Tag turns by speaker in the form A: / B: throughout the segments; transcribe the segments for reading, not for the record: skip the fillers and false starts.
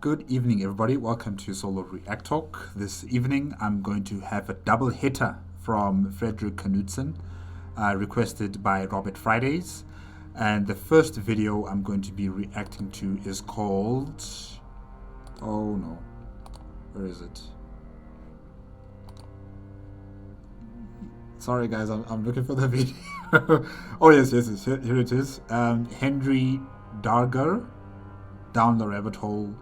A: Good evening, everybody. Welcome to Solo ReacTalk. This evening, I'm going to have a double hitter from Fredrik Kunudsen, requested by Robert Fridays. And the first video I'm going to be reacting to is called... Oh no. Where is it? Sorry guys, I'm looking for the video. Oh yes, here it is. Henry Darger, Down the Rabbit Hole,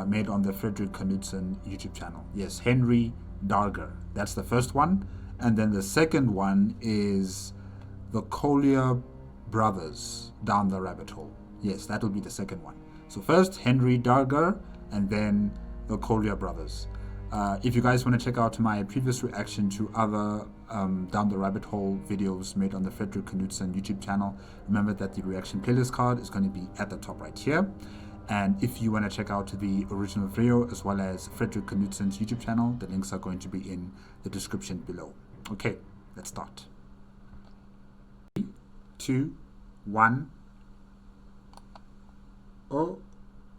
A: made on the Fredrik Kunudsen YouTube channel. Yes, Henry Darger. That's the first one. And then the second one is the Collier Brothers, Down the Rabbit Hole. Yes, that'll be the second one. So first, Henry Darger, and then the Collier Brothers. If you guys want to check out my previous reaction to other Down the Rabbit Hole videos made on the Fredrik Kunudsen YouTube channel, remember that the reaction playlist card is going to be at the top right here. And if you want to check out the original video as well as Fredrik Kunudsen's YouTube channel, the links are going to be in the description below. Okay, let's start. 3, 2, 1. Oh,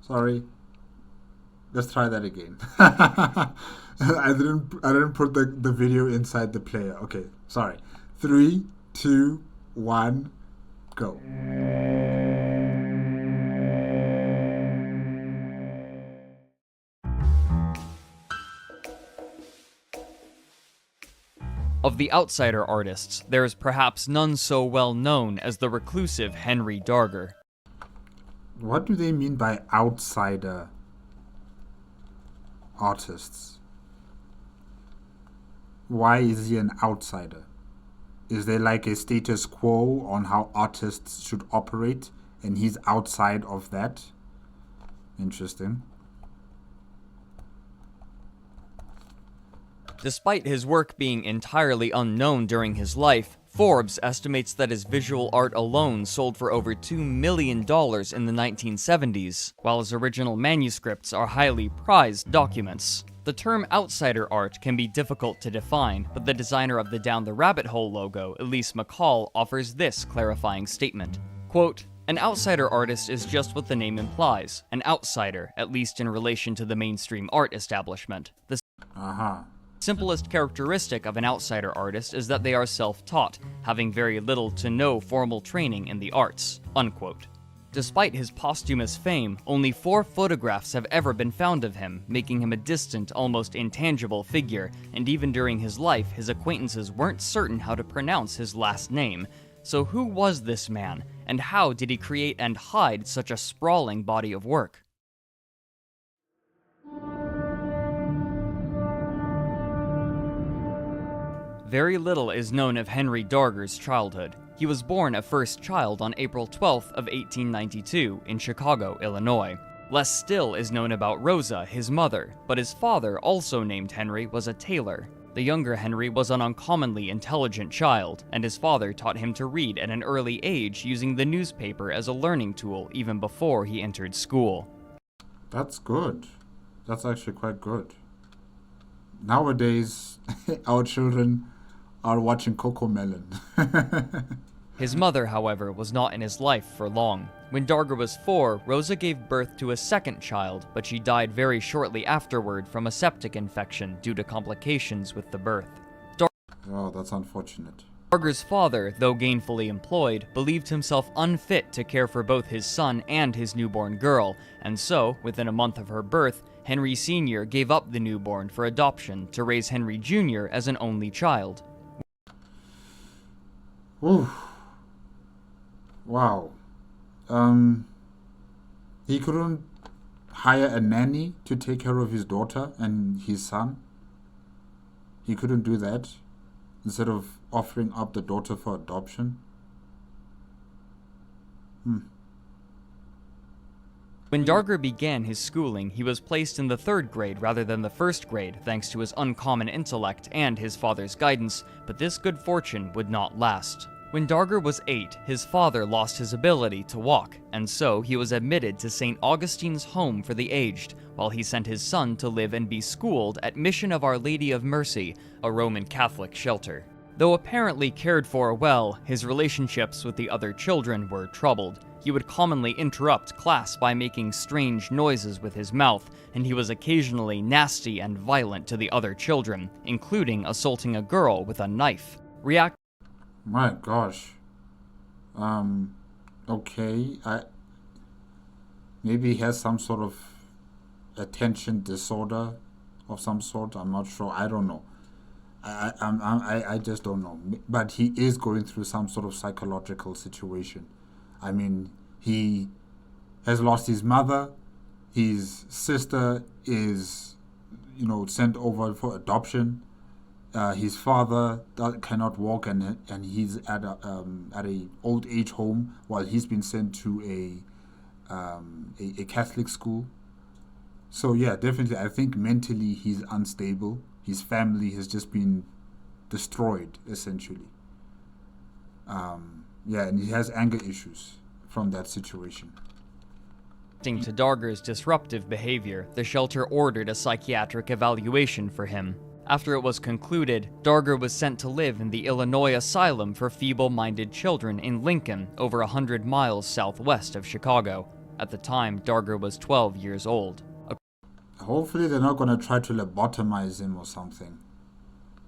A: sorry. Let's try that again. I didn't put the video inside the player. Okay, sorry. 3, 2, 1, go.
B: Of the outsider artists, there is perhaps none so well known as the reclusive Henry Darger.
A: What do they mean by outsider artists? Why is he an outsider? Is there like a status quo on how artists should operate and he's outside of that? Interesting.
B: Despite his work being entirely unknown during his life, Forbes estimates that his visual art alone sold for over $2 million in the 1970s, while his original manuscripts are highly prized documents. The term outsider art can be difficult to define, but the designer of the Down the Rabbit Hole logo, Elise McCall, offers this clarifying statement. Quote, "An outsider artist is just what the name implies, an outsider, at least in relation to the mainstream art establishment. The simplest characteristic of an outsider artist is that they are self-taught, having very little to no formal training in the arts." Unquote. Despite his posthumous fame, only 4 photographs have ever been found of him, making him a distant, almost intangible figure, and even during his life, his acquaintances weren't certain how to pronounce his last name. So who was this man, and how did he create and hide such a sprawling body of work? Very little is known of Henry Darger's childhood. He was born a first child on April 12th of 1892 in Chicago, Illinois. Less still is known about Rosa, his mother, but his father, also named Henry, was a tailor. The younger Henry was an uncommonly intelligent child, and his father taught him to read at an early age using the newspaper as a learning tool even before he entered school.
A: That's good. That's actually quite good. Nowadays, our children are watching Cocomelon.
B: His mother, however, was not in his life for long. When Darger was 4, Rosa gave birth to a second child, but she died very shortly afterward from a septic infection due to complications with the birth.
A: Oh, that's unfortunate.
B: Darger's father, though gainfully employed, believed himself unfit to care for both his son and his newborn girl, and so, within a month of her birth, Henry Sr. gave up the newborn for adoption to raise Henry Jr. as an only child.
A: Ooh. Wow. He couldn't hire a nanny to take care of his daughter and his son? He couldn't do that instead of offering up the daughter for adoption?
B: When Darger began his schooling, he was placed in the 3rd grade rather than the 1st grade, thanks to his uncommon intellect and his father's guidance, but this good fortune would not last. When Darger was 8, his father lost his ability to walk, and so he was admitted to St. Augustine's Home for the Aged, while he sent his son to live and be schooled at Mission of Our Lady of Mercy, a Roman Catholic shelter. Though apparently cared for well, his relationships with the other children were troubled. He would commonly interrupt class by making strange noises with his mouth, and he was occasionally nasty and violent to the other children, including assaulting a girl with a knife.
A: My gosh. Okay. Maybe he has some sort of attention disorder of some sort. I'm not sure. I don't know. I just don't know. But he is going through some sort of psychological situation. I mean, he has lost his mother. His sister is, sent over for adoption. His father cannot walk, and he's at a old age home while he's been sent to a Catholic school. So yeah, definitely, I think mentally he's unstable. His family has just been destroyed, essentially. And he has anger issues from that situation.
B: Reacting to Darger's disruptive behavior, the shelter ordered a psychiatric evaluation for him. After it was concluded, Darger was sent to live in the Illinois Asylum for Feeble-Minded Children in Lincoln, over 100 miles southwest of Chicago. At the time, Darger was 12 years old.
A: Hopefully they're not going to try to lobotomize him or something.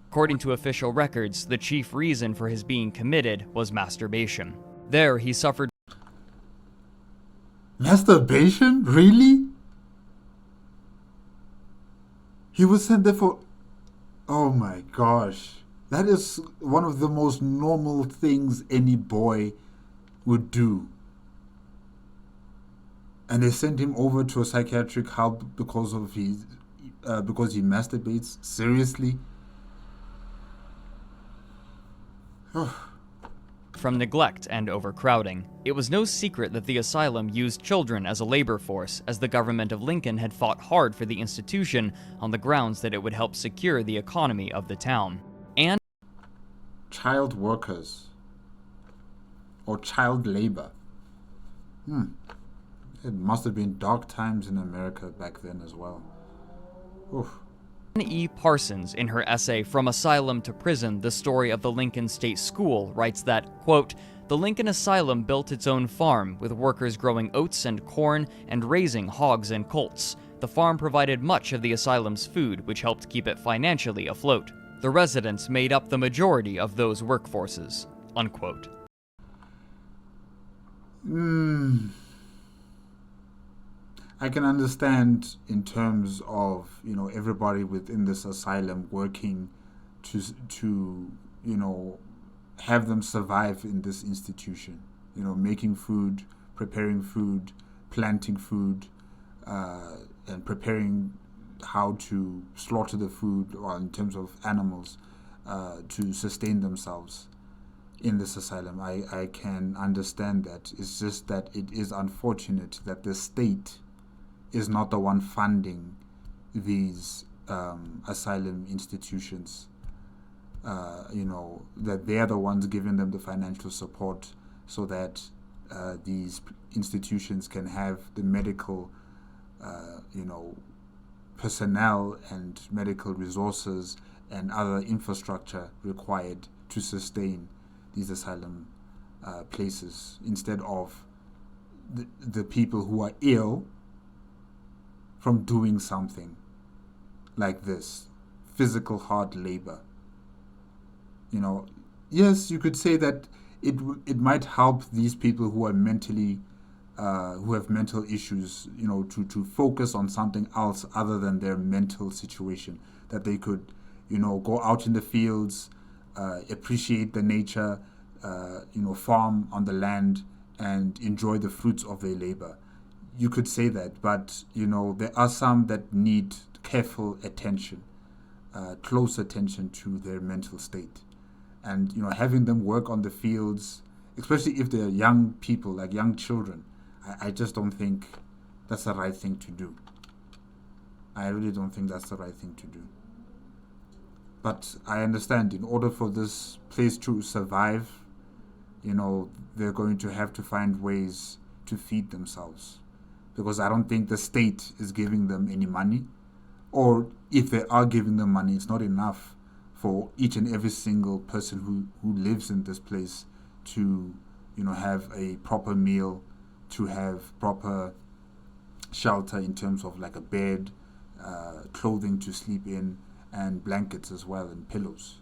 B: According to official records, the chief reason for his being committed was masturbation. There, he suffered...
A: Masturbation? Really? He was sent there for... Oh my gosh. That is one of the most normal things any boy would do. And they sent him over to a psychiatric hub because he masturbates. Seriously?
B: from neglect and overcrowding. It was no secret that the asylum used children as a labor force, as the government of Lincoln had fought hard for the institution on the grounds that it would help secure the economy of the town. And
A: child workers or child labor. It must have been dark times in America back then as well. Oof.
B: E. Parsons, in her essay From Asylum to Prison, The Story of the Lincoln State School, writes that, quote, "The Lincoln Asylum built its own farm, with workers growing oats and corn and raising hogs and colts. The farm provided much of the asylum's food, which helped keep it financially afloat. The residents made up the majority of those workforces." Unquote.
A: I can understand in terms of, everybody within this asylum working to have them survive in this institution, making food, preparing food, planting food, and preparing how to slaughter the food, or in terms of animals, to sustain themselves in this asylum. I can understand that. It's just that it is unfortunate that the state is not the one funding these asylum institutions. That they're the ones giving them the financial support so that these institutions can have the medical, personnel and medical resources and other infrastructure required to sustain these asylum places, instead of the people who are ill from doing something like this, physical hard labor. Yes, you could say that it might help these people who are mentally, who have mental issues, to focus on something else other than their mental situation, that they could, go out in the fields, appreciate the nature, farm on the land and enjoy the fruits of their labor. You could say that, but there are some that need careful attention, close attention to their mental state, and having them work on the fields, especially if they're young people, like young children. I just don't think that's the right thing to do. I really don't think that's the right thing to do. But I understand, in order for this place to survive, they're going to have to find ways to feed themselves. Because I don't think the state is giving them any money. Or if they are giving them money, it's not enough for each and every single person who lives in this place to, have a proper meal, to have proper shelter in terms of like a bed, clothing to sleep in, and blankets as well, and pillows.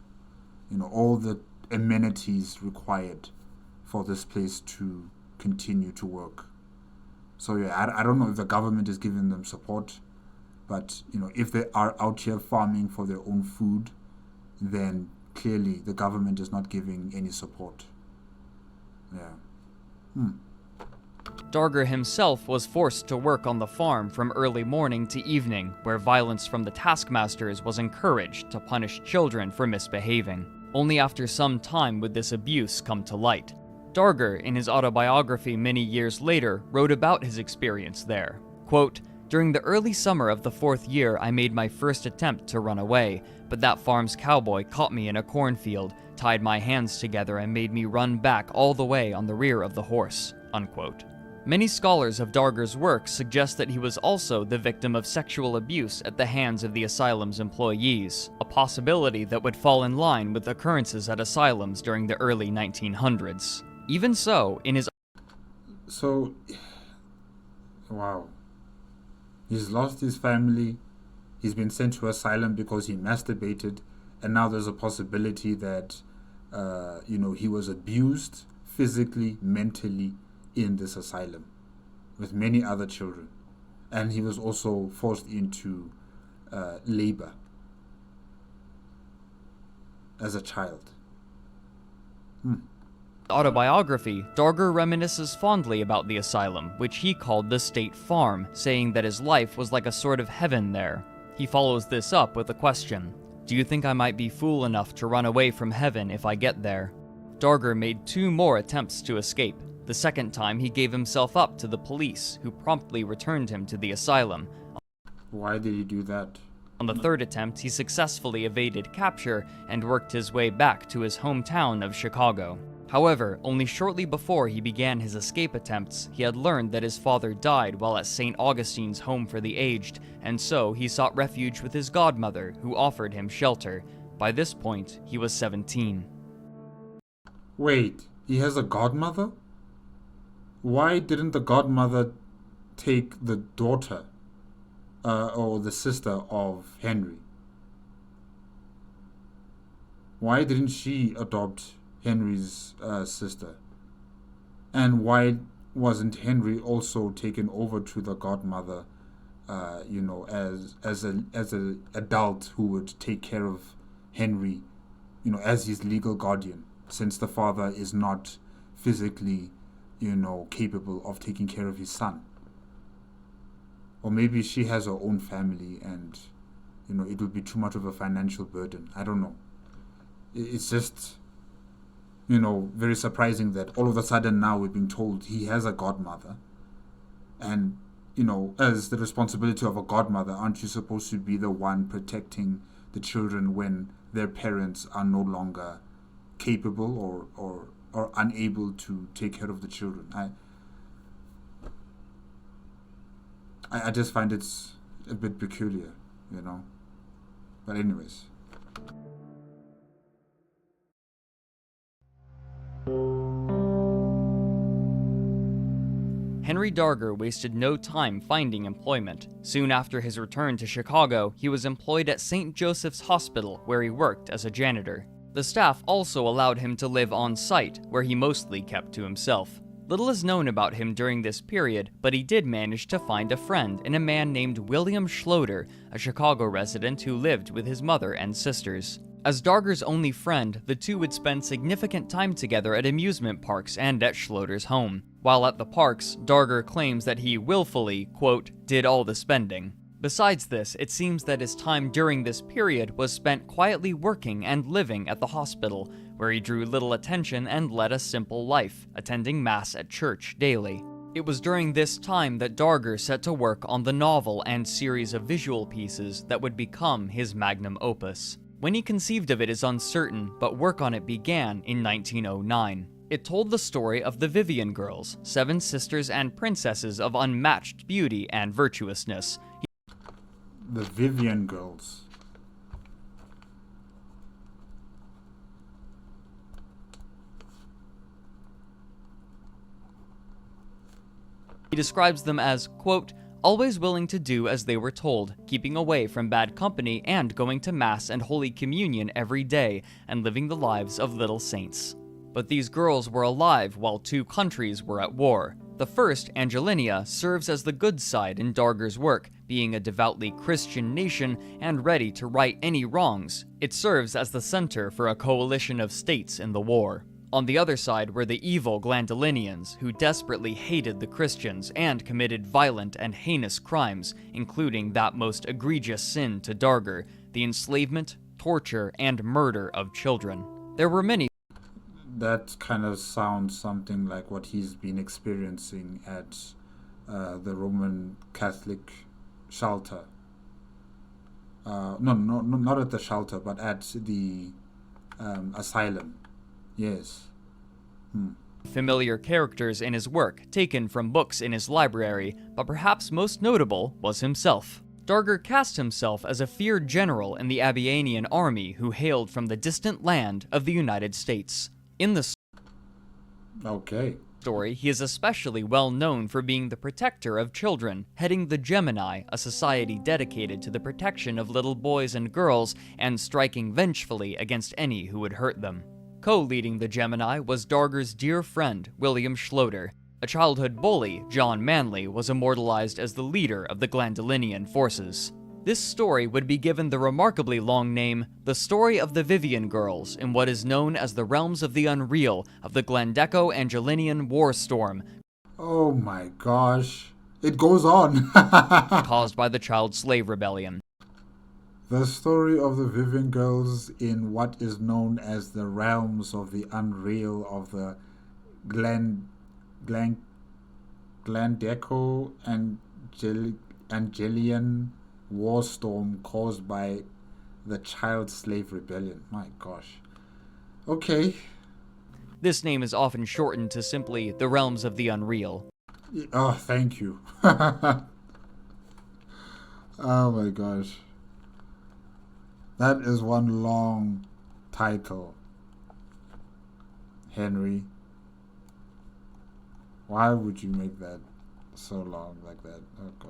A: All the amenities required for this place to continue to work. So yeah, I don't know if the government is giving them support, but if they are out here farming for their own food, then clearly the government is not giving any support. Yeah.
B: Darger himself was forced to work on the farm from early morning to evening, where violence from the taskmasters was encouraged to punish children for misbehaving. Only after some time would this abuse come to light. Darger, in his autobiography many years later, wrote about his experience there. Quote, "During the early summer of the 4th year, I made my first attempt to run away, but that farm's cowboy caught me in a cornfield, tied my hands together, and made me run back all the way on the rear of the horse." Unquote. Many scholars of Darger's work suggest that he was also the victim of sexual abuse at the hands of the asylum's employees, a possibility that would fall in line with occurrences at asylums during the early 1900s. Even so, in his...
A: So, wow. He's lost his family, he's been sent to asylum because he masturbated, and now there's a possibility that, he was abused physically, mentally, in this asylum with many other children, and he was also forced into labor as a child.
B: Autobiography, Darger reminisces fondly about the asylum, which he called the state farm, saying that his life was like a sort of heaven there. He follows this up with a question: "Do you think I might be fool enough to run away from heaven if I get there?" Darger made 2 more attempts to escape. The second time, he gave himself up to the police, who promptly returned him to the asylum.
A: Why did he do that?
B: On the 3rd attempt, he successfully evaded capture and worked his way back to his hometown of Chicago. However, only shortly before he began his escape attempts, he had learned that his father died while at St. Augustine's Home for the Aged, and so he sought refuge with his godmother, who offered him shelter. By this point, he was 17.
A: Wait, he has a godmother? Why didn't the godmother take the daughter or the sister of Henry? Why didn't she adopt Henry's sister? And why wasn't Henry also taken over to the godmother, as an adult who would take care of Henry, as his legal guardian, since the father is not physically capable of taking care of his son? Or maybe she has her own family and, it would be too much of a financial burden. I don't know. It's just, very surprising that all of a sudden now we're being told he has a godmother. And, as the responsibility of a godmother, aren't you supposed to be the one protecting the children when their parents are no longer capable or unable to take care of the children? I just find it's a bit peculiar, But anyways.
B: Henry Darger wasted no time finding employment. Soon after his return to Chicago, he was employed at St. Joseph's Hospital, where he worked as a janitor. The staff also allowed him to live on site, where he mostly kept to himself. Little is known about him during this period, but he did manage to find a friend in a man named William Schloeder, a Chicago resident who lived with his mother and sisters. As Darger's only friend, the two would spend significant time together at amusement parks and at Schloeder's home. While at the parks, Darger claims that he willfully, quote, did all the spending. Besides this, it seems that his time during this period was spent quietly working and living at the hospital, where he drew little attention and led a simple life, attending Mass at church daily. It was during this time that Darger set to work on the novel and series of visual pieces that would become his magnum opus. When he conceived of it is uncertain, but work on it began in 1909. It told the story of the Vivian Girls, 7 sisters and princesses of unmatched beauty and virtuousness.
A: The Vivian Girls.
B: He describes them as, quote, always willing to do as they were told, keeping away from bad company and going to Mass and Holy Communion every day, and living the lives of little saints. But these girls were alive while two countries were at war. The first, Angelinia, serves as the good side in Darger's work, being a devoutly Christian nation and ready to right any wrongs. It serves as the center for a coalition of states in the war. On the other side were the evil Glandolinians, who desperately hated the Christians and committed violent and heinous crimes, including that most egregious sin to Darger, the enslavement, torture, and murder of children. There were many.
A: That kind of sounds something like what he's been experiencing at the Roman Catholic shelter. No, not at the shelter, but at the asylum. Yes.
B: Familiar characters in his work, taken from books in his library, but perhaps most notable was himself. Darger cast himself as a feared general in the Abianian army who hailed from the distant land of the United States. In the story, he is especially well known for being the protector of children, heading the Gemini, a society dedicated to the protection of little boys and girls, and striking vengefully against any who would hurt them. Co-leading the Gemini was Darger's dear friend, William Schloter. A childhood bully, John Manley, was immortalized as the leader of the Glandolinian forces. This story would be given the remarkably long name, The Story of the Vivian Girls, in what is known as the Realms of the Unreal of the Glandeco-Angelinian War Storm.
A: Oh my gosh. It goes on.
B: Caused by the Child Slave Rebellion.
A: The story of the Vivian Girls in what is known as the Realms of the Unreal of the Glandeco-Angelian War Storm caused by the Child Slave Rebellion. My gosh. Okay.
B: This name is often shortened to simply the Realms of the Unreal.
A: Oh, thank you. Oh my gosh. That is one long title. Henry. Why would you make that so long like that? Oh gosh.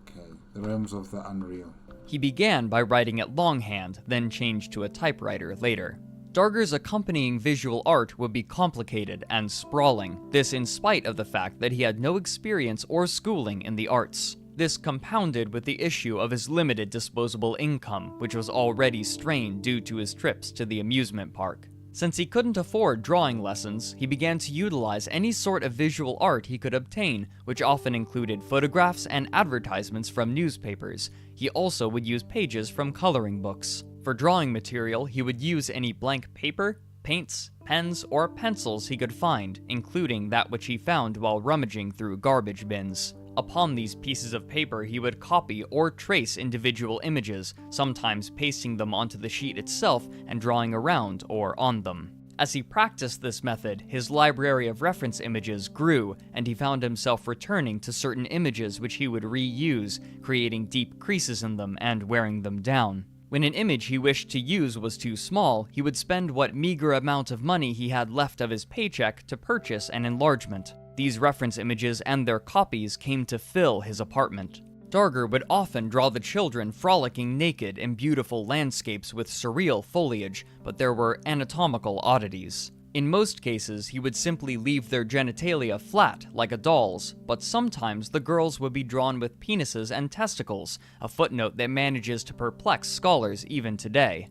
A: Okay, the Realms of the Unreal.
B: He began by writing it longhand, then changed to a typewriter later. Darger's accompanying visual art would be complicated and sprawling, this in spite of the fact that he had no experience or schooling in the arts. This compounded with the issue of his limited disposable income, which was already strained due to his trips to the amusement park. Since he couldn't afford drawing lessons, he began to utilize any sort of visual art he could obtain, which often included photographs and advertisements from newspapers. He also would use pages from coloring books. For drawing material, he would use any blank paper, paints, pens, or pencils he could find, including that which he found while rummaging through garbage bins. Upon these pieces of paper, he would copy or trace individual images, sometimes pasting them onto the sheet itself and drawing around or on them. As he practiced this method, his library of reference images grew, and he found himself returning to certain images which he would reuse, creating deep creases in them and wearing them down. When an image he wished to use was too small, he would spend what meager amount of money he had left of his paycheck to purchase an enlargement. These reference images and their copies came to fill his apartment. Darger would often draw the children frolicking naked in beautiful landscapes with surreal foliage, but there were anatomical oddities. In most cases, he would simply leave their genitalia flat, like a doll's, but sometimes the girls would be drawn with penises and testicles, a footnote that manages to perplex scholars even today.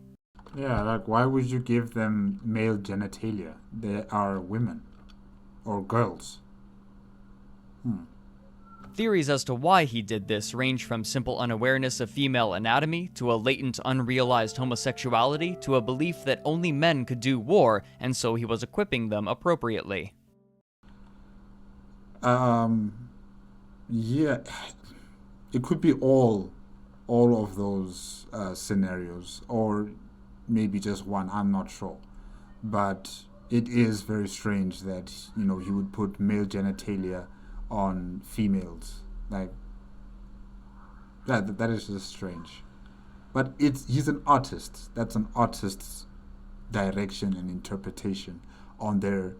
A: Yeah, like why would you give them male genitalia? They are women. Or girls.
B: Theories as to why he did this range from simple unawareness of female anatomy, to a latent unrealized homosexuality, to a belief that only men could do war, and so he was equipping them appropriately.
A: Yeah, it could be all of those scenarios, or maybe just one, I'm not sure. But it is very strange that, he would put male genitalia on females. Like, that is just strange. But he's an artist. That's an artist's direction and interpretation on their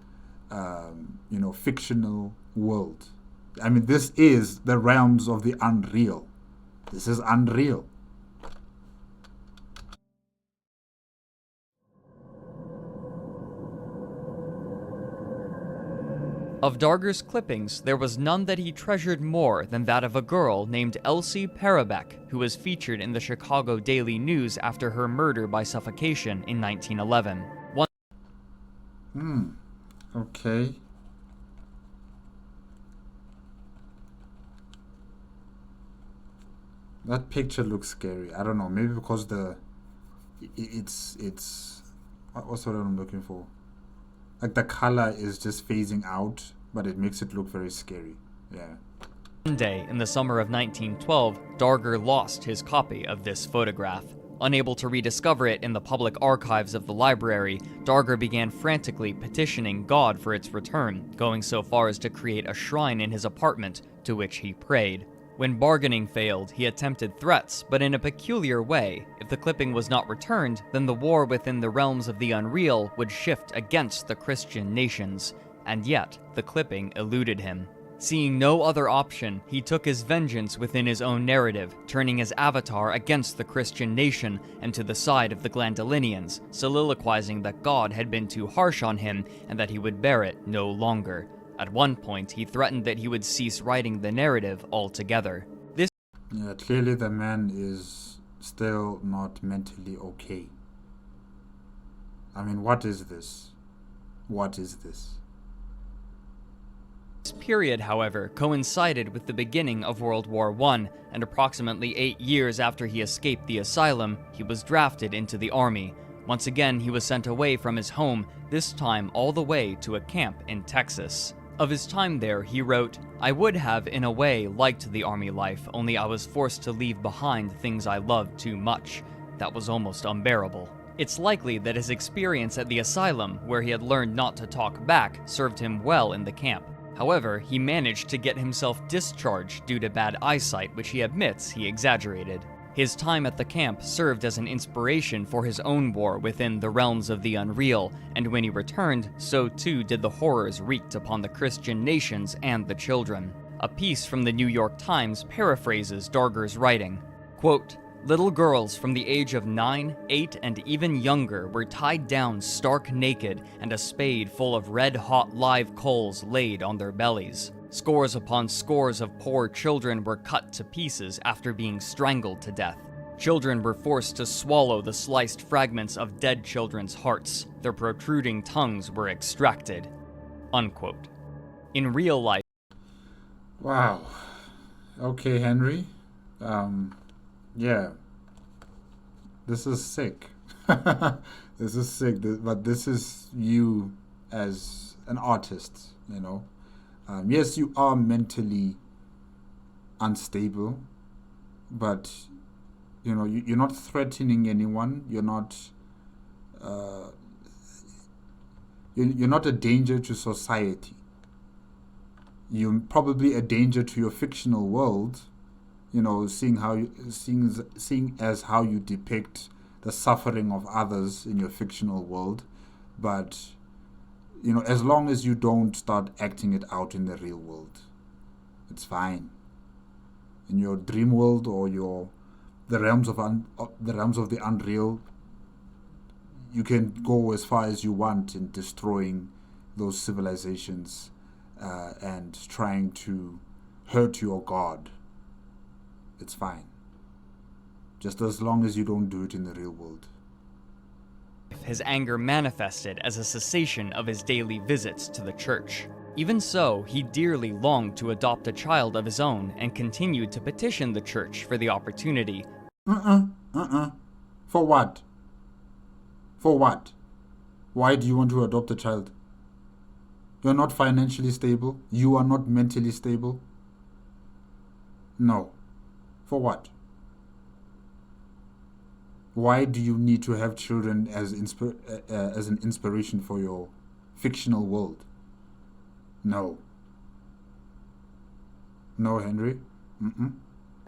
A: fictional world. I mean, this is the realms of the unreal. This is unreal.
B: Of Darger's clippings, there was none that he treasured more than that of a girl named Elsie Parabeck, who was featured in the Chicago Daily News after her murder by suffocation in 1911.
A: Okay. That picture looks scary. I don't know. Maybe because it's what's what I'm looking for? Like the color is just phasing out, but it makes it look very scary. Yeah.
B: One day in the summer of 1912, Darger lost his copy of this photograph. Unable to rediscover it in the public archives of the library, Darger began frantically petitioning God for its return, going so far as to create a shrine in his apartment to which he prayed. When bargaining failed, he attempted threats, but in a peculiar way. If the clipping was not returned, then the war within the realms of the unreal would shift against the Christian nations. And yet, the clipping eluded him. Seeing no other option, he took his vengeance within his own narrative, turning his avatar against the Christian nation and to the side of the Glandolinians, soliloquizing that God had been too harsh on him and that he would bear it no longer. At one point, he threatened that he would cease writing the narrative altogether.
A: Yeah, clearly the man is still not mentally okay. I mean, what is this? What is this?
B: This period, however, coincided with the beginning of World War I, and approximately 8 years after he escaped the asylum, he was drafted into the army. Once again, he was sent away from his home, this time all the way to a camp in Texas. Of his time there, he wrote, "I would have, in a way, liked the army life, only I was forced to leave behind things I loved too much. That was almost unbearable." It's likely that his experience at the asylum, where he had learned not to talk back, served him well in the camp. However, he managed to get himself discharged due to bad eyesight, which he admits he exaggerated. His time at the camp served as an inspiration for his own war within the realms of the unreal, and when he returned, so too did the horrors wreaked upon the Christian nations and the children. A piece from the New York Times paraphrases Darger's writing. Quote, "Little girls from the age of 9, 8, and even younger were tied down stark naked, and a spade full of red-hot live coals laid on their bellies. Scores upon scores of poor children were cut to pieces after being strangled to death. Children were forced to swallow the sliced fragments of dead children's hearts. Their protruding tongues were extracted." Unquote. In real life,
A: Wow. Okay, Henry. Yeah. This is sick. This is sick. But this is you as an artist, you know. Yes, you are mentally unstable, but you know you're not threatening anyone. You're not. You're not a danger to society. You're probably a danger to your fictional world. You know, seeing as how you depict the suffering of others in your fictional world, but you know, as long as you don't start acting it out in the real world, it's fine. In your dream world or the realms of the unreal, you can go as far as you want in destroying those civilizations and trying to hurt your god. It's fine, just as long as you don't do it in the real world.
B: his anger manifested as a cessation of his daily visits to the church. Even so, he dearly longed to adopt a child of his own and continued to petition the church for the opportunity.
A: For what? For what? Why do you want to adopt a child? You're not financially stable. You are not mentally stable. No. For what? Why do you need to have children as an inspiration for your fictional world? No. No, Henry.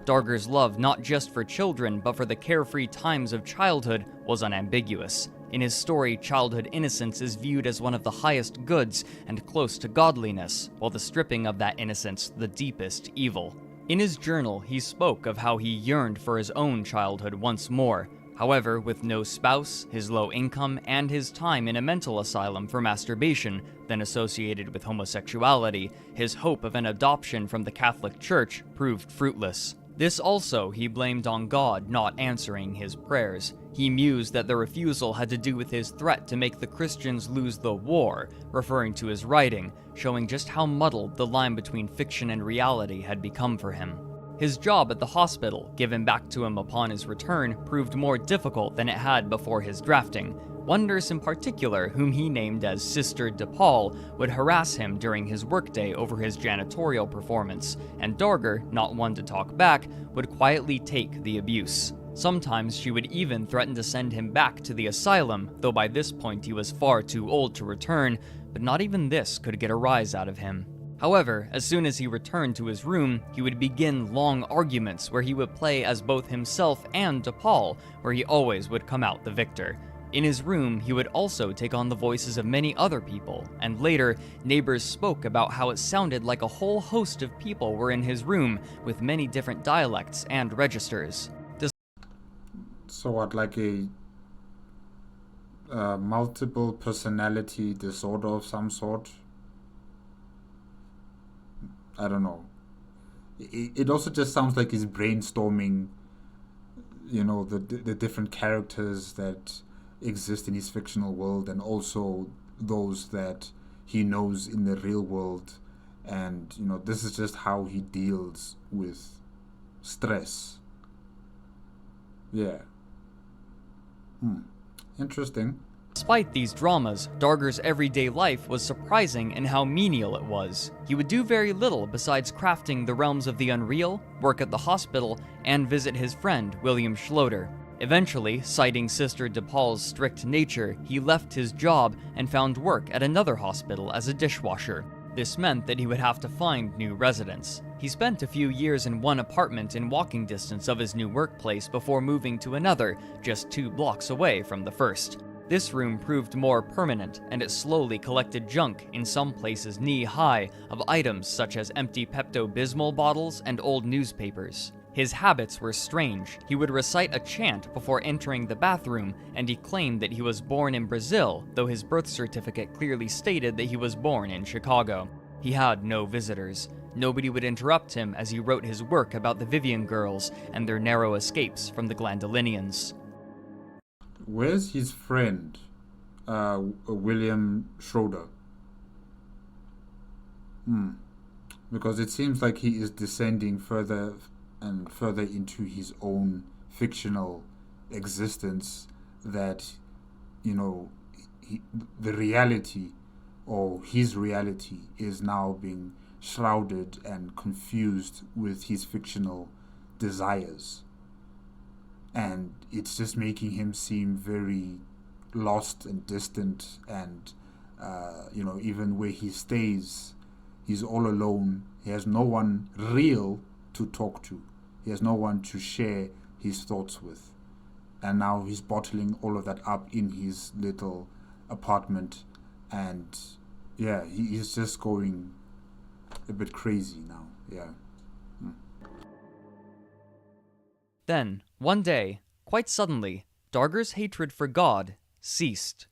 B: Darger's love not just for children, but for the carefree times of childhood was unambiguous. In his story, childhood innocence is viewed as one of the highest goods and close to godliness, while the stripping of that innocence the deepest evil. In his journal, he spoke of how he yearned for his own childhood once more. However, with no spouse, his low income, and his time in a mental asylum for masturbation, then associated with homosexuality, his hope of an adoption from the Catholic Church proved fruitless. This also he blamed on God not answering his prayers. He mused that the refusal had to do with his threat to make the Christians lose the war, referring to his writing, showing just how muddled the line between fiction and reality had become for him. His job at the hospital, given back to him upon his return, proved more difficult than it had before his drafting. One nurse in particular, whom he named as Sister DePaul, would harass him during his workday over his janitorial performance, and Darger, not one to talk back, would quietly take the abuse. Sometimes she would even threaten to send him back to the asylum, though by this point he was far too old to return, but not even this could get a rise out of him. However, as soon as he returned to his room, he would begin long arguments where he would play as both himself and DePaul, where he always would come out the victor. In his room, he would also take on the voices of many other people, and later, neighbors spoke about how it sounded like a whole host of people were in his room, with many different dialects and registers.
A: So what, like a multiple personality disorder of some sort? I don't know. It also just sounds like he's brainstorming, the different characters that exist in his fictional world, and also those that he knows in the real world. And, this is just how he deals with stress. Yeah. Interesting.
B: Despite these dramas, Darger's everyday life was surprising in how menial it was. He would do very little besides crafting the realms of the unreal, work at the hospital, and visit his friend, William Schloeder. Eventually, citing Sister DePaul's strict nature, he left his job and found work at another hospital as a dishwasher. This meant that he would have to find new residents. He spent a few years in one apartment in walking distance of his new workplace before moving to another, just 2 blocks away from the first. This room proved more permanent, and it slowly collected junk, in some places knee-high, of items such as empty Pepto-Bismol bottles and old newspapers. His habits were strange. He would recite a chant before entering the bathroom, and he claimed that he was born in Brazil, though his birth certificate clearly stated that he was born in Chicago. He had no visitors. Nobody would interrupt him as he wrote his work about the Vivian girls and their narrow escapes from the Glandolinians.
A: Where's his friend, William Schroeder? Because it seems like he is descending further and further into his own fictional existence, that, the reality, or his reality, is now being shrouded and confused with his fictional desires. And it's just making him seem very lost and distant, and even where he stays, he's all alone. He has no one real to talk to. He has no one to share his thoughts with. And now he's bottling all of that up in his little apartment, and he's just going a bit crazy now.
B: Then, one day, quite suddenly, Darger's hatred for God ceased.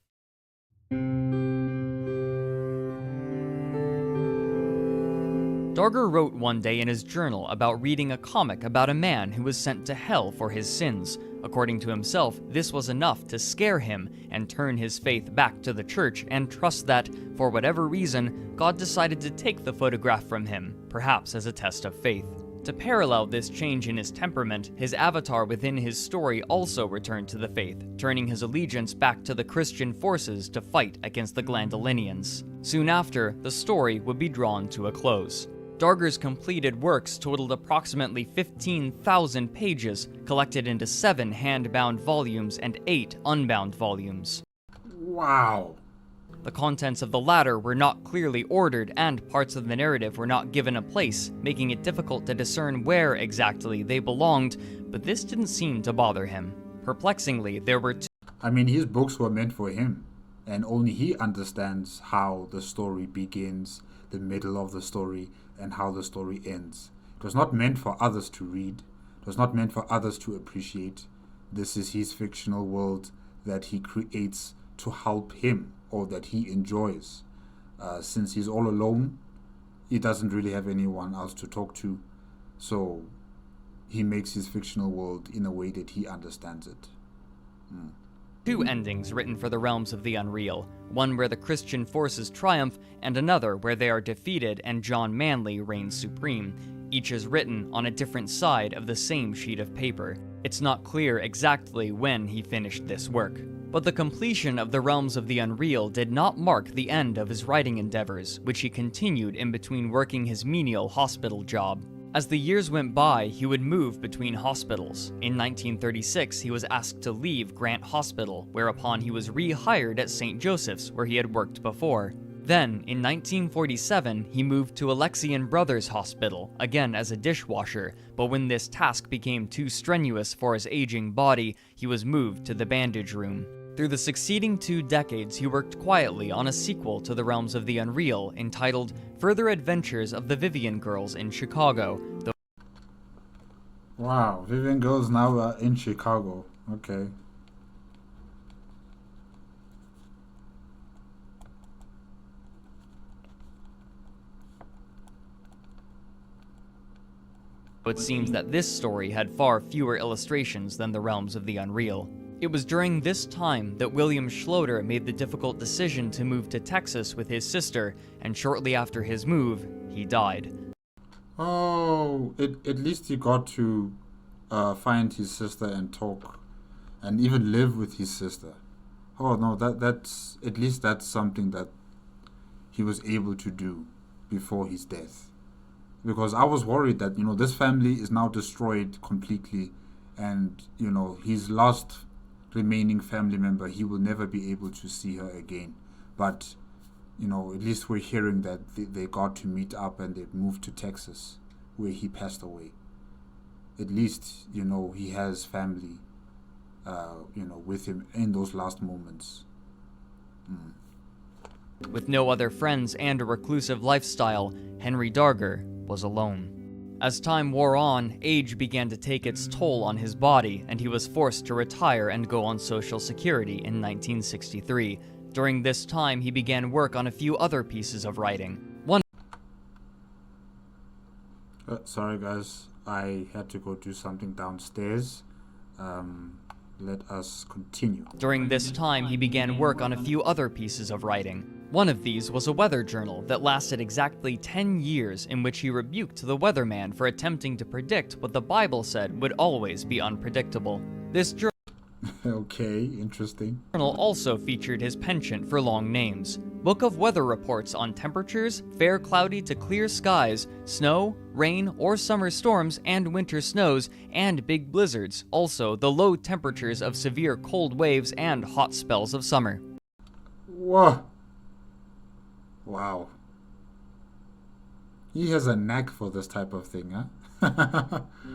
B: Darger wrote one day in his journal about reading a comic about a man who was sent to hell for his sins. According to himself, this was enough to scare him and turn his faith back to the church and trust that, for whatever reason, God decided to take the photograph from him, perhaps as a test of faith. To parallel this change in his temperament, his avatar within his story also returned to the faith, turning his allegiance back to the Christian forces to fight against the Glandolinians. Soon after, the story would be drawn to a close. Darger's completed works totaled approximately 15,000 pages, collected into 7 hand-bound volumes and 8 unbound volumes.
A: Wow.
B: The contents of the latter were not clearly ordered, and parts of the narrative were not given a place, making it difficult to discern where exactly they belonged, but this didn't seem to bother him. Perplexingly, there were
A: I mean, his books were meant for him, and only he understands how the story begins, the middle of the story, and how the story ends. It was not meant for others to read. It was not meant for others to appreciate. This is his fictional world that he creates to help him, or that he enjoys. Since he's all alone, he doesn't really have anyone else to talk to. So he makes his fictional world in a way that he understands it.
B: two endings written for the realms of the unreal, one where the Christian forces triumph, and another where they are defeated and John Manley reigns supreme. Each is written on a different side of the same sheet of paper. It's not clear exactly when he finished this work. But the completion of the realms of the unreal did not mark the end of his writing endeavors, which he continued in between working his menial hospital job. As the years went by, he would move between hospitals. In 1936, he was asked to leave Grant Hospital, whereupon he was rehired at St. Joseph's, where he had worked before. Then, in 1947, he moved to Alexian Brothers Hospital, again as a dishwasher, but when this task became too strenuous for his aging body, he was moved to the bandage room. Through the succeeding 2 decades, he worked quietly on a sequel to The Realms of the Unreal, entitled Further Adventures of the Vivian Girls in Chicago.
A: Wow, Vivian Girls now are in Chicago. Okay.
B: It seems that this story had far fewer illustrations than The Realms of the Unreal. It was during this time that William Schloter made the difficult decision to move to Texas with his sister, and shortly after his move, he died.
A: Oh, at least he got to find his sister and talk, and even live with his sister. Oh no, that's at least that's something that he was able to do before his death. Because I was worried that this family is now destroyed completely, and his last remaining family member, he will never be able to see her again. But at least we're hearing that they got to meet up and they moved to Texas, where he passed away. At least he has family with him in those last moments.
B: With no other friends and a reclusive lifestyle, Henry Darger was alone. As time wore on, age began to take its toll on his body, and he was forced to retire and go on Social Security in 1963. During this time, he began work on a few other pieces of writing.
A: Sorry guys, I had to go do something downstairs. Let us continue.
B: During this time, he began work on a few other pieces of writing. One of these was a weather journal that lasted exactly 10 years, in which he rebuked the weatherman for attempting to predict what the Bible said would always be unpredictable. This journal
A: Okay, interesting.
B: also featured his penchant for long names. Book of weather reports on temperatures, fair cloudy to clear skies, snow, rain or summer storms and winter snows, and big blizzards, also the low temperatures of severe cold waves and hot spells of summer.
A: Whoa. Wow. He has a knack for this type of thing, huh?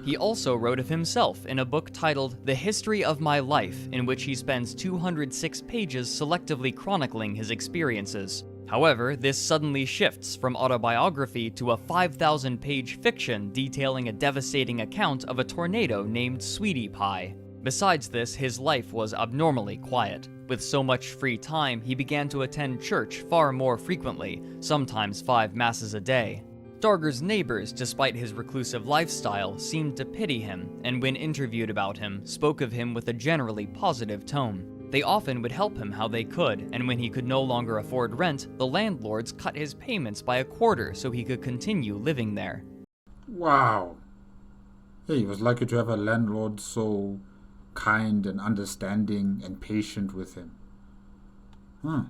B: He also wrote of himself in a book titled The History of My Life, in which he spends 206 pages selectively chronicling his experiences. However, this suddenly shifts from autobiography to a 5,000-page fiction detailing a devastating account of a tornado named Sweetie Pie. Besides this, his life was abnormally quiet. With so much free time, he began to attend church far more frequently, sometimes 5 masses a day. Darger's neighbors, despite his reclusive lifestyle, seemed to pity him, and when interviewed about him, spoke of him with a generally positive tone. They often would help him how they could, and when he could no longer afford rent, the landlords cut his payments by a quarter so he could continue living there.
A: Wow. Hey, he was lucky to have a landlord so kind and understanding and patient with him. Huh.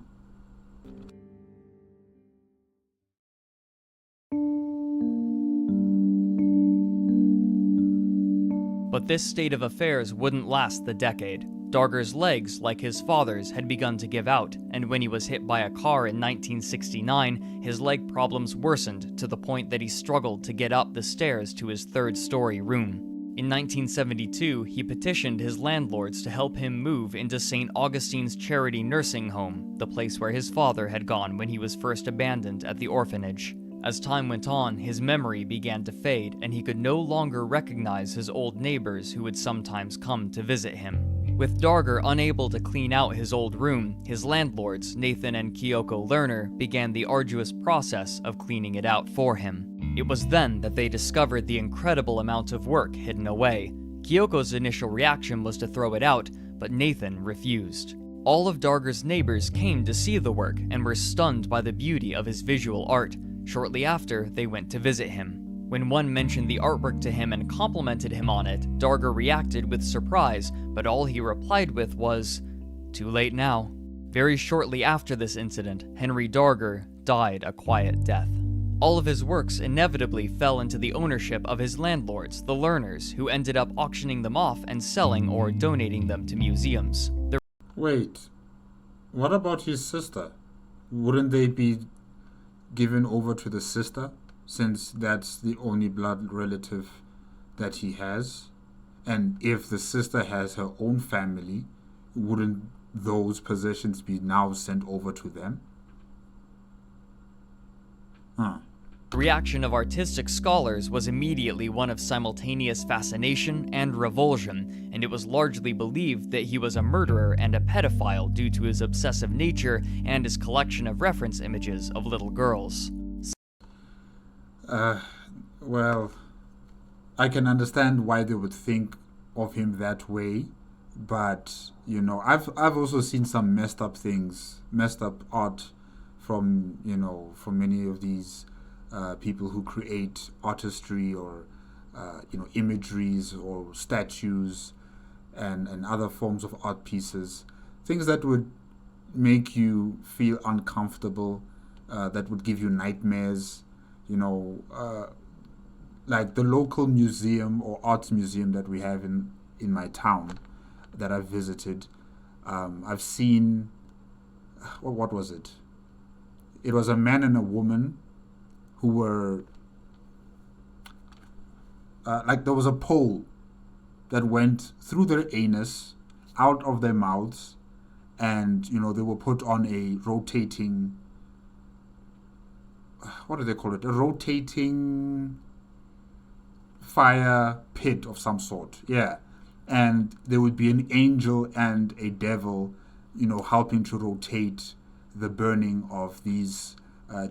B: But this state of affairs wouldn't last the decade. Darger's legs, like his father's, had begun to give out, and when he was hit by a car in 1969, his leg problems worsened to the point that he struggled to get up the stairs to his third-story room. In 1972, he petitioned his landlords to help him move into St. Augustine's Charity Nursing Home, the place where his father had gone when he was first abandoned at the orphanage. As time went on, his memory began to fade, and he could no longer recognize his old neighbors who would sometimes come to visit him. With Darger unable to clean out his old room, his landlords, Nathan and Kyoko Lerner, began the arduous process of cleaning it out for him. It was then that they discovered the incredible amount of work hidden away. Kyoko's initial reaction was to throw it out, but Nathan refused. All of Darger's neighbors came to see the work and were stunned by the beauty of his visual art. Shortly after, they went to visit him. When one mentioned the artwork to him and complimented him on it, Darger reacted with surprise, but all he replied with was, "Too late now." Very shortly after this incident, Henry Darger died a quiet death. All of his works inevitably fell into the ownership of his landlords, the Lerners, who ended up auctioning them off and selling or donating them to museums.
A: Wait, what about his sister? Wouldn't they be given over to the sister, since that's the only blood relative that he has? And if the sister has her own family, wouldn't those possessions be now sent over to them?
B: The reaction of artistic scholars was immediately one of simultaneous fascination and revulsion, and it was largely believed that he was a murderer and a pedophile due to his obsessive nature and his collection of reference images of little girls.
A: Well, I can understand why they would think of him that way, but I've also seen some messed up things, messed up art from from many of these people who create artistry or imageries or statues and other forms of art pieces, things that would make you feel uncomfortable, that would give you nightmares. Like the local museum or arts museum that we have in my town that I've visited. I've seen, what was it? It was a man and a woman who were, there was a pole that went through their anus, out of their mouths, and, they were put on a rotating, what do they call it? A rotating fire pit of some sort. Yeah. And there would be an angel and a devil, helping to rotate the burning of these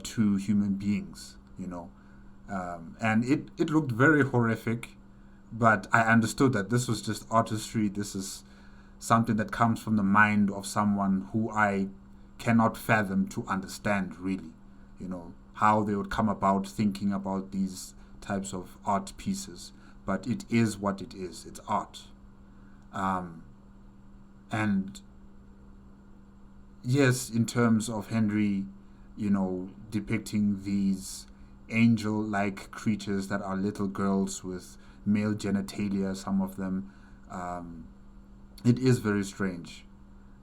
A: two human beings, and it looked very horrific, but I understood that this was just artistry. This is something that comes from the mind of someone who I cannot fathom to understand, really, how they would come about thinking about these types of art pieces. But it is what it is. It's art. And yes, in terms of Henry, depicting these angel-like creatures that are little girls with male genitalia, some of them, it is very strange.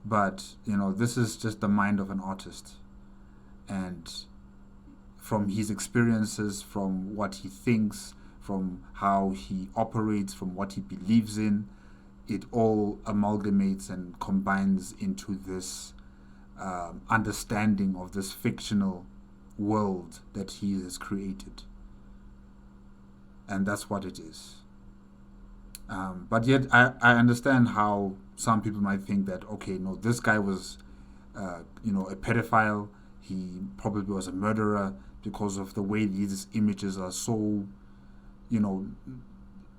A: But, this is just the mind of an artist. And from his experiences, from what he thinks, from how he operates, from what he believes in, it all amalgamates and combines into this understanding of this fictional world that he has created. And that's what it is. But yet I understand how some people might think that, okay, no, this guy was a pedophile. He probably was a murderer because of the way these images are so,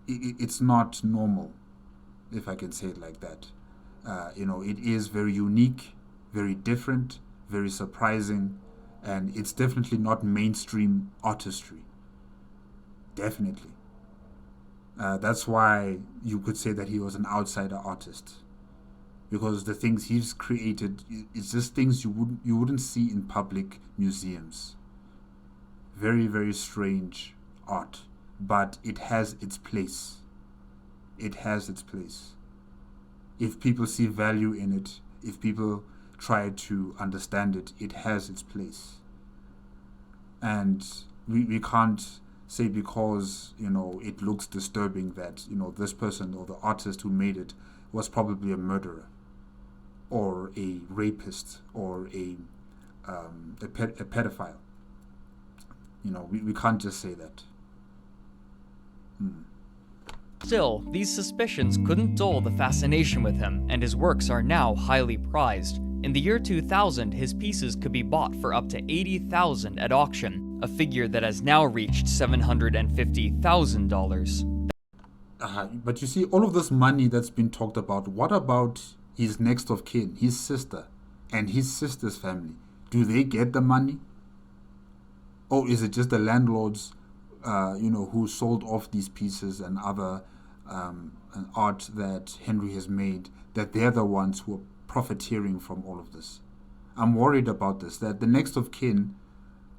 A: it's not normal, if I can say it like that. It is very unique, very different, very surprising, and it's definitely not mainstream artistry. Definitely. That's why you could say that he was an outsider artist, because the things he's created is just things you wouldn't see in public museums. Very, very strange art, but it has its place. It has its place. If people see value in it, if people try to understand it, it has its place. And we can't say because, it looks disturbing that, this person or the artist who made it was probably a murderer or a rapist or a pedophile. We can't just say that.
B: Still, these suspicions couldn't dull the fascination with him, and his works are now highly prized. In the year 2000, his pieces could be bought for up to $80,000 at auction, a figure that has now reached $750,000.
A: But you see, all of this money that's been talked about, what about his next of kin, his sister, and his sister's family? Do they get the money? Or is it just the landlords, who sold off these pieces and other art that Henry has made, that they're the ones who are profiteering from all of this? I'm worried about this, that the next of kin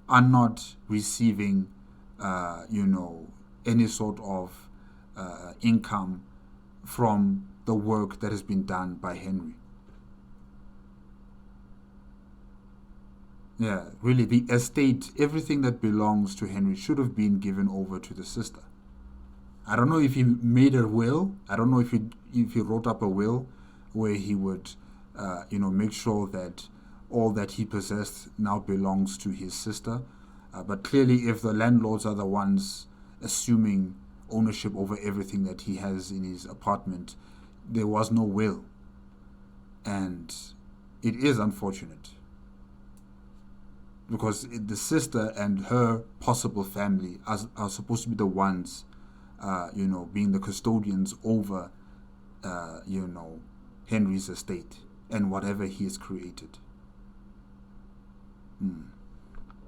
A: are not receiving, any sort of income from the work that has been done by Henry. Yeah, really, the estate, everything that belongs to Henry should have been given over to the sister. I don't know if he made a will. I don't know if he wrote up a will where he would, make sure that all that he possessed now belongs to his sister. But clearly, if the landlords are the ones assuming ownership over everything that he has in his apartment, there was no will. And it is unfortunate, because the sister and her possible family are supposed to be the ones, being the custodians over, Henry's estate and whatever he has created.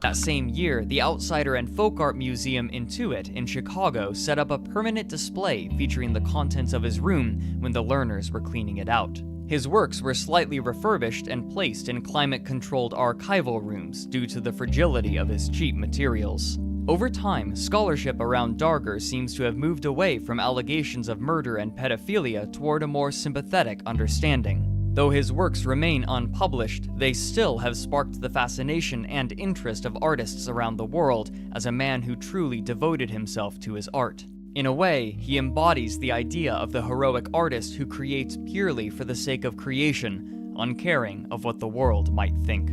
B: That same year, the Outsider and Folk Art Museum Intuit in Chicago set up a permanent display featuring the contents of his room when the learners were cleaning it out. His works were slightly refurbished and placed in climate-controlled archival rooms due to the fragility of his cheap materials. Over time, scholarship around Darger seems to have moved away from allegations of murder and pedophilia toward a more sympathetic understanding. Though his works remain unpublished, they still have sparked the fascination and interest of artists around the world as a man who truly devoted himself to his art. In a way, he embodies the idea of the heroic artist who creates purely for the sake of creation, uncaring of what the world might think.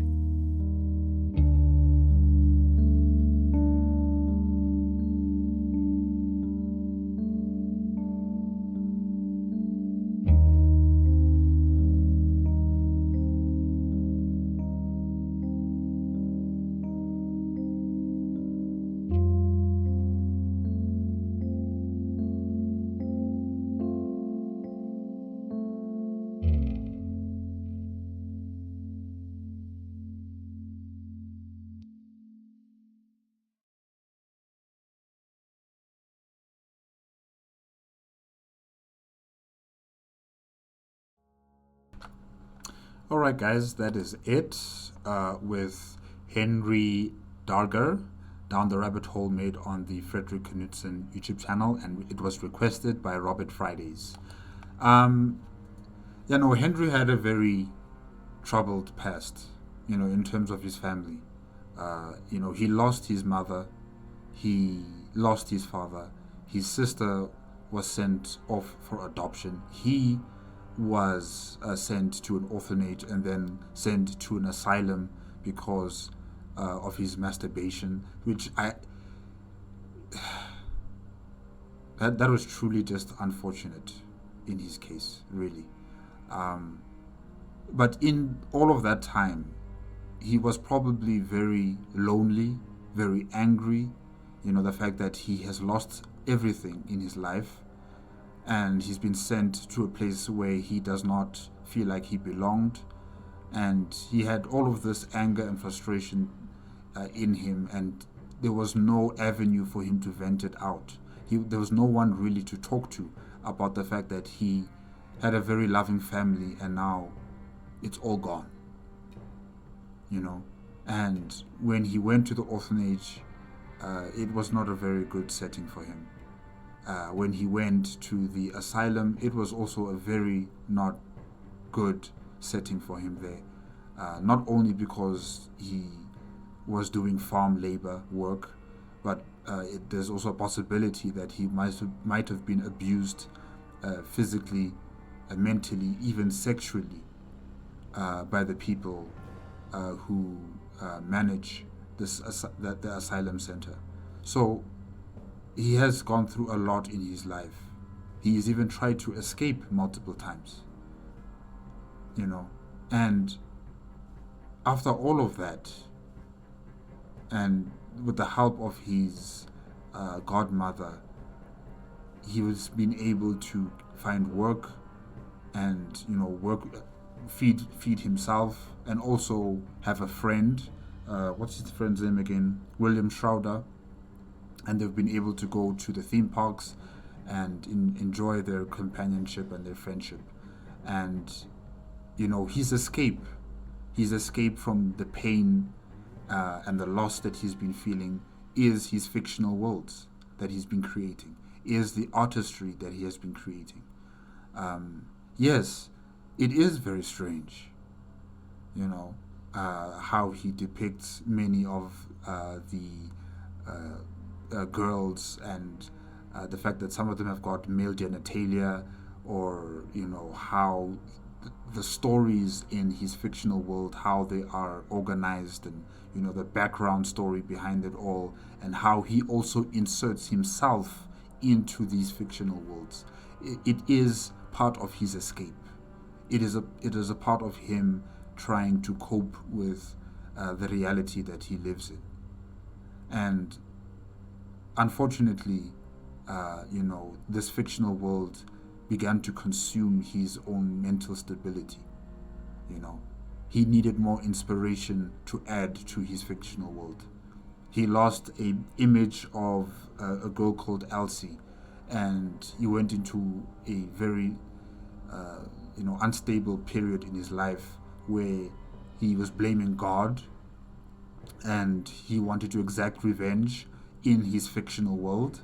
A: Alright guys, that is it with Henry Darger, Down the Rabbit Hole, made on the Fredrik Kunudsen YouTube channel, and it was requested by Robert Fridays. Henry had a very troubled past, in terms of his family. He lost his mother, he lost his father, his sister was sent off for adoption, he was sent to an orphanage and then sent to an asylum because of his masturbation, which that was truly just unfortunate in his case, really. But in all of that time, he was probably very lonely, very angry, the fact that he has lost everything in his life, and he's been sent to a place where he does not feel like he belonged, and he had all of this anger and frustration in him, and there was no avenue for him to vent it out. There was no one really to talk to about the fact that he had a very loving family and now it's all gone, and when he went to the orphanage, it was not a very good setting for him. when he went to the asylum, it was also a very not good setting for him there. Not only because he was doing farm labor work, but there's also a possibility that he might have been abused physically, mentally, even sexually by the people who manage the asylum center. So he has gone through a lot in his life. He has even tried to escape multiple times, and after all of that, and with the help of his godmother, he was being able to find work and feed himself, and also have a friend. What's his friend's name again? William Schroeder. And they've been able to go to the theme parks and enjoy their companionship and their friendship. And his escape from the pain and the loss that he's been feeling is his fictional worlds that he's been creating, is the artistry that he has been creating. Yes, it is very strange, how he depicts many of the girls, and the fact that some of them have got male genitalia, or how the stories in his fictional world, how they are organized, and the background story behind it all, and how he also inserts himself into these fictional worlds. It is part of his escape. It is a part of him trying to cope with the reality that he lives in. And unfortunately, this fictional world began to consume his own mental stability. He needed more inspiration to add to his fictional world. He lost an image of a girl called Elsie, and he went into a very unstable period in his life where he was blaming God, and he wanted to exact revenge in his fictional world,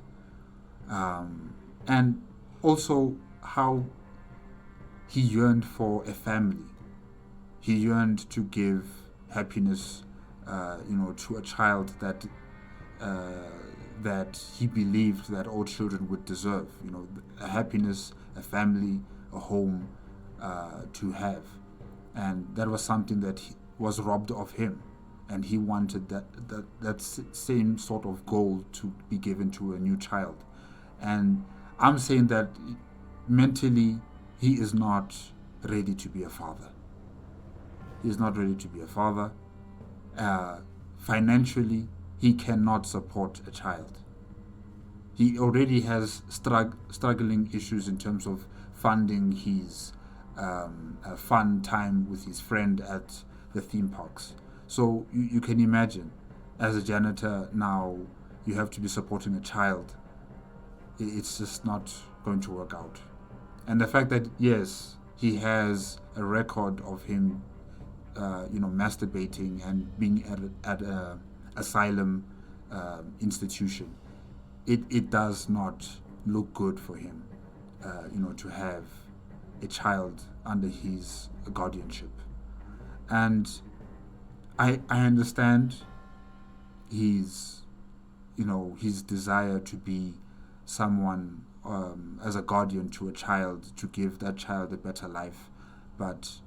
A: and also how he yearned for a family. He yearned to give happiness, to a child that he believed that all children would deserve. A happiness, a family, a home to have, and that was something that was robbed of him. And he wanted that same sort of goal to be given to a new child. And I'm saying that mentally, he is not ready to be a father. He is not ready to be a father. Financially, he cannot support a child. He already has struggling issues in terms of funding his fun time with his friend at the theme parks. So you can imagine, as a janitor now, you have to be supporting a child. It's just not going to work out. And the fact that, yes, he has a record of him, masturbating and being at a asylum institution, it does not look good for him, to have a child under his guardianship. And I understand his desire to be someone, as a guardian to a child, to give that child a better life. But,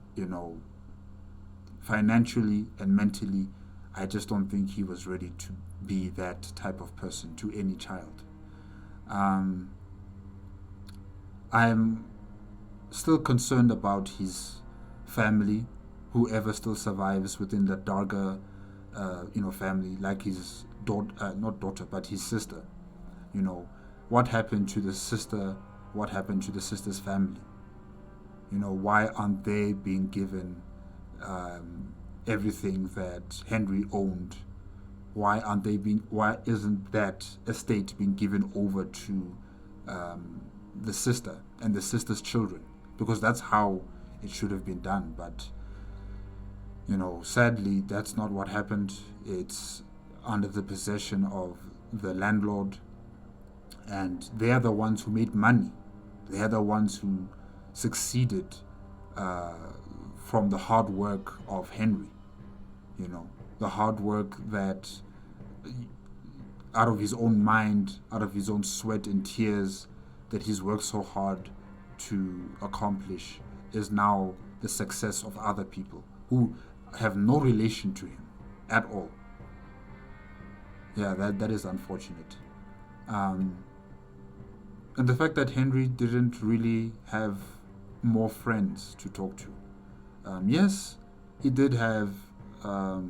A: financially and mentally, I just don't think he was ready to be that type of person to any child. I'm still concerned about his family, whoever still survives within the Darger, family, like his not daughter, but his sister. What happened to the sister? What happened to the sister's family? Why aren't they being given everything that Henry owned? Why isn't that estate being given over to the sister and the sister's children? Because that's how it should have been done. But sadly, that's not what happened. It's under the possession of the landlord, And they are the ones who made money. They are the ones who succeeded from the hard work of Henry. The hard work that, out of his own mind, out of his own sweat and tears, that he's worked so hard to accomplish, is now the success of other people who have no relation to him at all. Yeah, that is unfortunate. And the fact that Henry didn't really have more friends to talk to. Yes, he did have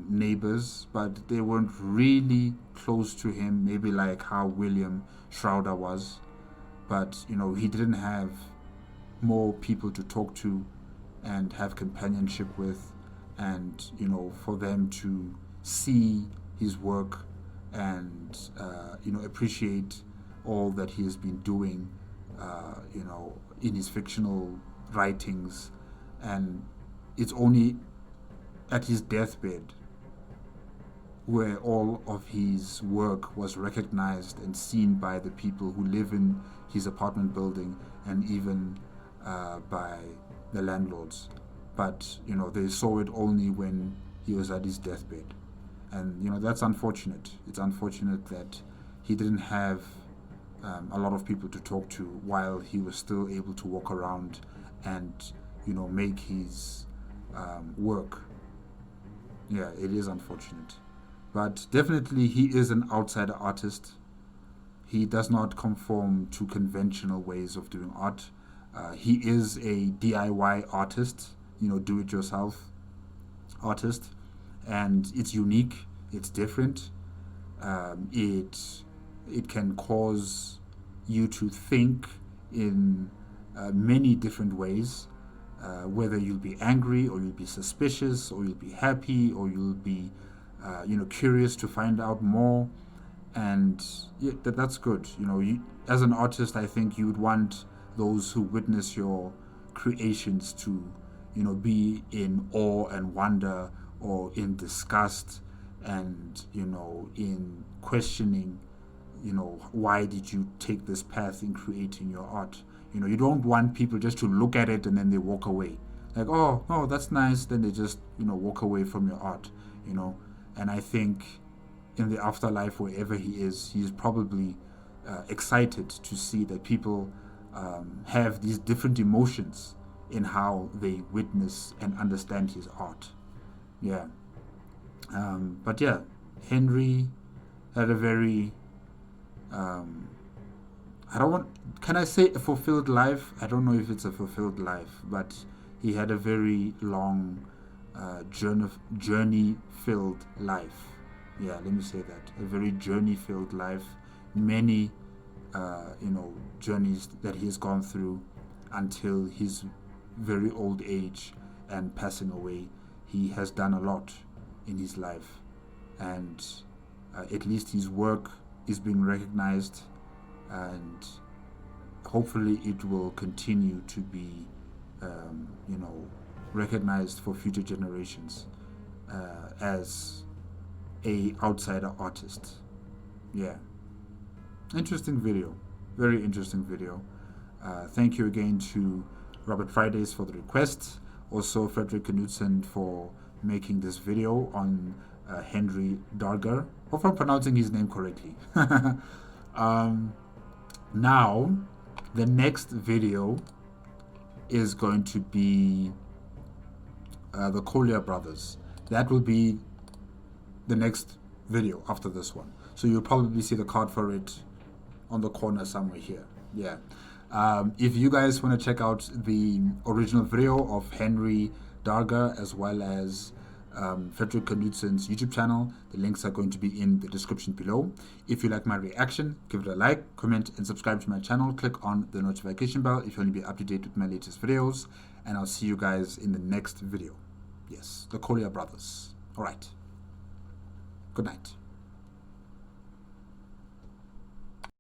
A: neighbors, but they weren't really close to him, maybe like how William Schroeder was. But, he didn't have more people to talk to and have companionship with, and, for them to see his work and, appreciate all that he has been doing, in his fictional writings. And it's only at his deathbed where all of his work was recognized and seen by the people who live in his apartment building, and even by the landlords. But, they saw it only when he was at his deathbed. And, that's unfortunate. It's unfortunate that he didn't have a lot of people to talk to while he was still able to walk around and, make his work. Yeah, it is unfortunate. But definitely he is an outsider artist. He does not conform to conventional ways of doing art. He is a DIY artist, do-it-yourself artist. And it's unique, it's different. It can cause you to think in many different ways, whether you'll be angry, or you'll be suspicious, or you'll be happy, or you'll be curious to find out more. And that's good. As an artist, I think you would want those who witness your creations to be in awe and wonder, or in disgust, and in questioning, why did you take this path in creating your art. You don't want people just to look at it and then they walk away, like, oh no, that's nice, then they just walk away from your art. And I think in the afterlife, wherever he is, he's probably excited to see that people have these different emotions in how they witness and understand his art. Yeah. But yeah, Henry had a very can I say a fulfilled life? I don't know if it's a fulfilled life, but he had a very long journey-filled life. Yeah, let me say that. A very journey-filled life. Many, journeys that he has gone through until his very old age and passing away. He has done a lot in his life. And at least his work is being recognized, and hopefully it will continue to be recognized for future generations as a outsider artist. Yeah, interesting video, very interesting video. Thank you again to Robert Fridays for the request, also Fredrik Kunudsen for making this video on Henry Darger. Hope I'm pronouncing his name correctly. Now, the next video is going to be the Collier brothers. That will be the next video after this one. So you'll probably see the card for it on the corner somewhere here. Yeah. If you guys want to check out the original video of Henry Darger as well as Fredrik Kunudsen's YouTube channel, the links are going to be in the description below. If you like my reaction, give it a like, comment, and subscribe to my channel. Click on the notification bell if you want to be up to date with my latest videos. And I'll see you guys in the next video. Yes, the Collier brothers. All right. Good night.